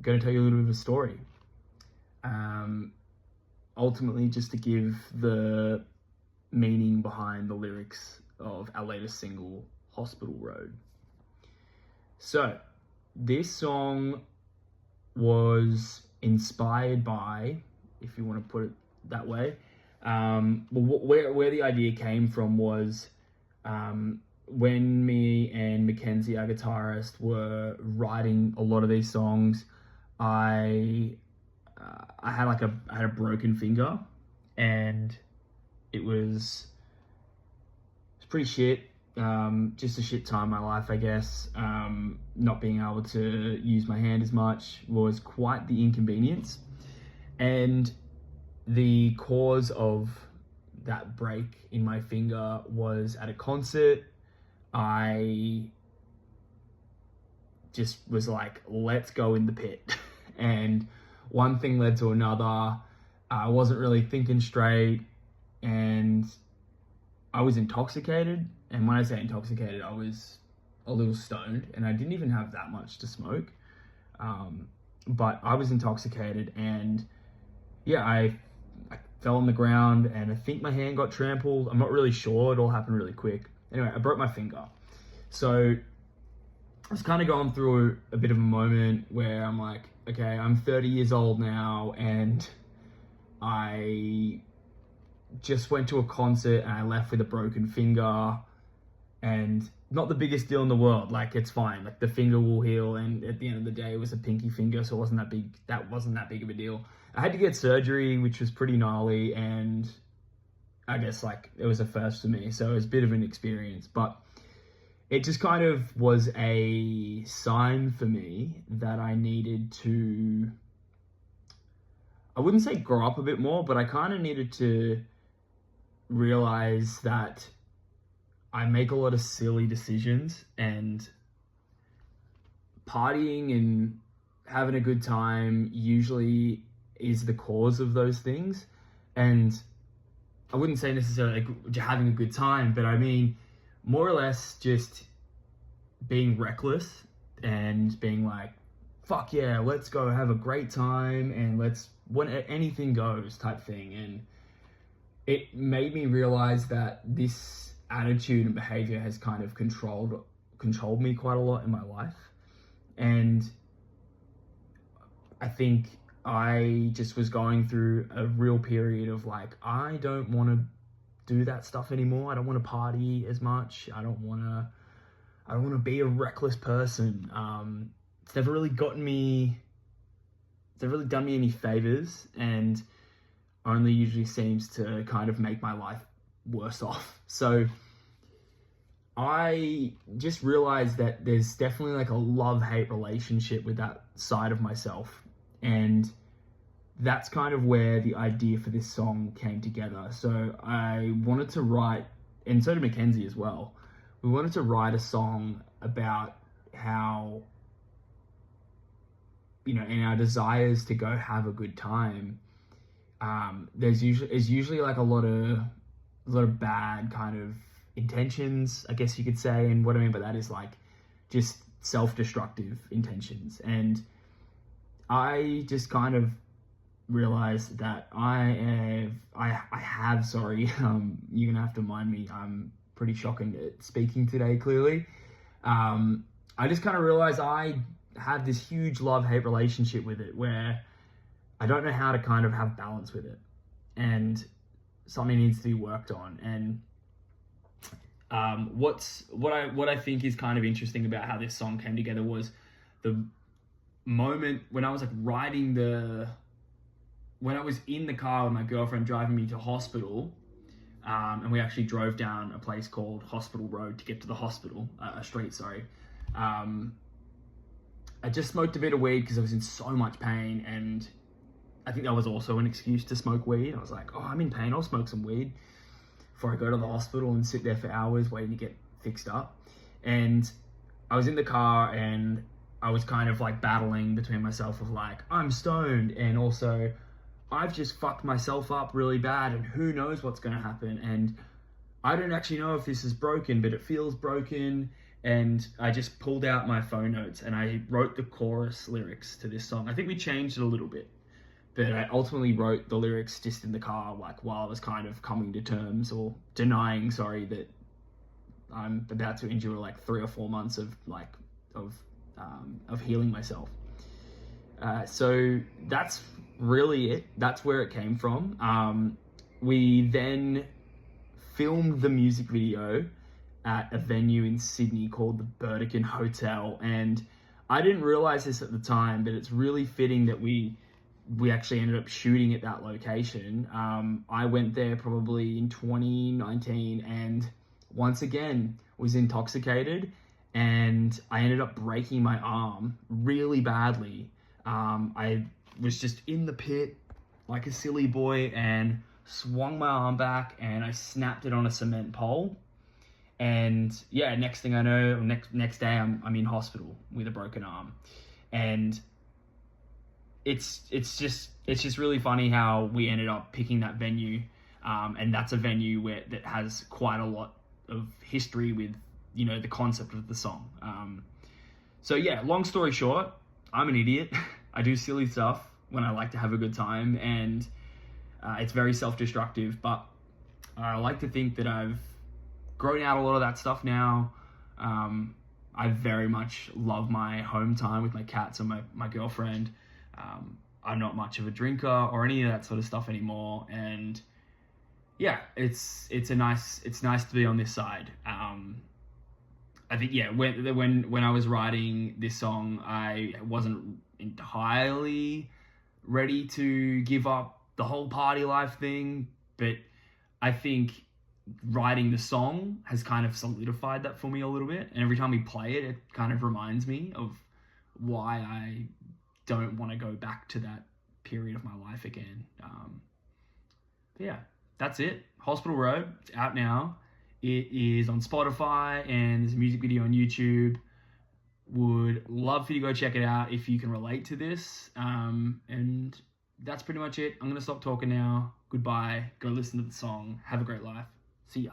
going to tell you a little bit of a story. Ultimately, just to give the meaning behind the lyrics of our latest single, Hospital Road. So, this song was inspired by, if you want to put it that way, where the idea came from was when me and Mackenzie, our guitarist, were writing a lot of these songs. I had a broken finger, and it was pretty shit. Just a shit time in my life, I guess. Not being able to use my hand as much was quite the inconvenience. And the cause of that break in my finger was at a concert. I just was like, let's go in the pit. And one thing led to another. I wasn't really thinking straight, and I was intoxicated. And when I say intoxicated, I was a little stoned, and I didn't even have that much to smoke. But I was intoxicated, and yeah, I fell on the ground, and I think my hand got trampled. I'm not really sure. It all happened really quick. Anyway, I broke my finger. So I was kind of going through a bit of a moment where I'm like, okay, I'm 30 years old now, and I just went to a concert and I left with a broken finger, and not the biggest deal in the world. Like, it's fine. Like, the finger will heal, and at the end of the day, it was a pinky finger, so it wasn't that big. That wasn't that big of a deal. I had to get surgery, which was pretty gnarly, and I guess like it was a first for me, so it was a bit of an experience, but it just kind of was a sign for me that I needed to, I wouldn't say grow up a bit more, but I kind of needed to realize that I make a lot of silly decisions, and partying and having a good time usually is the cause of those things. And I wouldn't say necessarily like having a good time, but I mean more or less just being reckless and being like, fuck yeah, let's go have a great time, and when anything goes type thing. And it made me realize that this attitude and behavior has kind of controlled me quite a lot in my life. And I think I just was going through a real period of like, I don't want to do that stuff anymore. I don't want to party as much. I don't want to be a reckless person. It's never really done me any favors, and only usually seems to kind of make my life worse off. So I just realized that there's definitely like a love-hate relationship with that side of myself. And that's kind of where the idea for this song came together. So I wanted to write, and so did Mackenzie as well, we wanted to write a song about how, you know, in our desires to go have a good time, there's usually like a lot of bad kind of intentions, I guess you could say. And what I mean by that is like just self-destructive intentions. And I just kind of realized that I have, sorry, you're gonna have to mind me, I'm pretty shocking at speaking today, clearly. I just kind of realized I have this huge love-hate relationship with it, where I don't know how to kind of have balance with it, and something needs to be worked on. And what I think is kind of interesting about how this song came together was the moment when I was like when I was in the car with my girlfriend driving me to hospital, and we actually drove down a place called Hospital Road to get to the hospital, a street, sorry. I just smoked a bit of weed because I was in so much pain, and I think that was also an excuse to smoke weed. I was like, oh, I'm in pain, I'll smoke some weed before I go to the hospital and sit there for hours waiting to get fixed up. And I was in the car, and I was kind of like battling between myself of like, I'm stoned, and also I've just fucked myself up really bad, and who knows what's going to happen. And I don't actually know if this is broken, but it feels broken. And I just pulled out my phone notes and I wrote the chorus lyrics to this song. I think we changed it a little bit, but I ultimately wrote the lyrics just in the car, like while I was kind of coming to terms, or denying, sorry, that I'm about to endure like 3 or 4 months of healing myself. So that's really it. That's where it came from. We then filmed the music video at a venue in Sydney called the Burdekin Hotel, and I didn't realize this at the time, but it's really fitting that we actually ended up shooting at that location. I went there probably in 2019, and once again was intoxicated, and I ended up breaking my arm really badly. I was just in the pit like a silly boy and swung my arm back, and I snapped it on a cement pole. And yeah, next thing I know, next day I'm in hospital with a broken arm. And it's just really funny how we ended up picking that venue, and that's a venue that has quite a lot of history with, you know, the concept of the song. So yeah, long story short, I'm an idiot. I do silly stuff when I like to have a good time, and it's very self-destructive, but I like to think that I've grown out a lot of that stuff now. I very much love my home time with my cats and my girlfriend. I'm not much of a drinker or any of that sort of stuff anymore, and yeah, it's nice to be on this side. I think, yeah, when I was writing this song, I wasn't entirely ready to give up the whole party life thing, but I think writing the song has kind of solidified that for me a little bit, and every time we play it, it kind of reminds me of why I don't want to go back to that period of my life again. But yeah, that's it. Hospital Road, it's out now. It is on Spotify, and there's a music video on YouTube. Would love for you to go check it out if you can relate to this. And that's pretty much it. I'm going to stop talking now. Goodbye. Go listen to the song. Have a great life. See ya.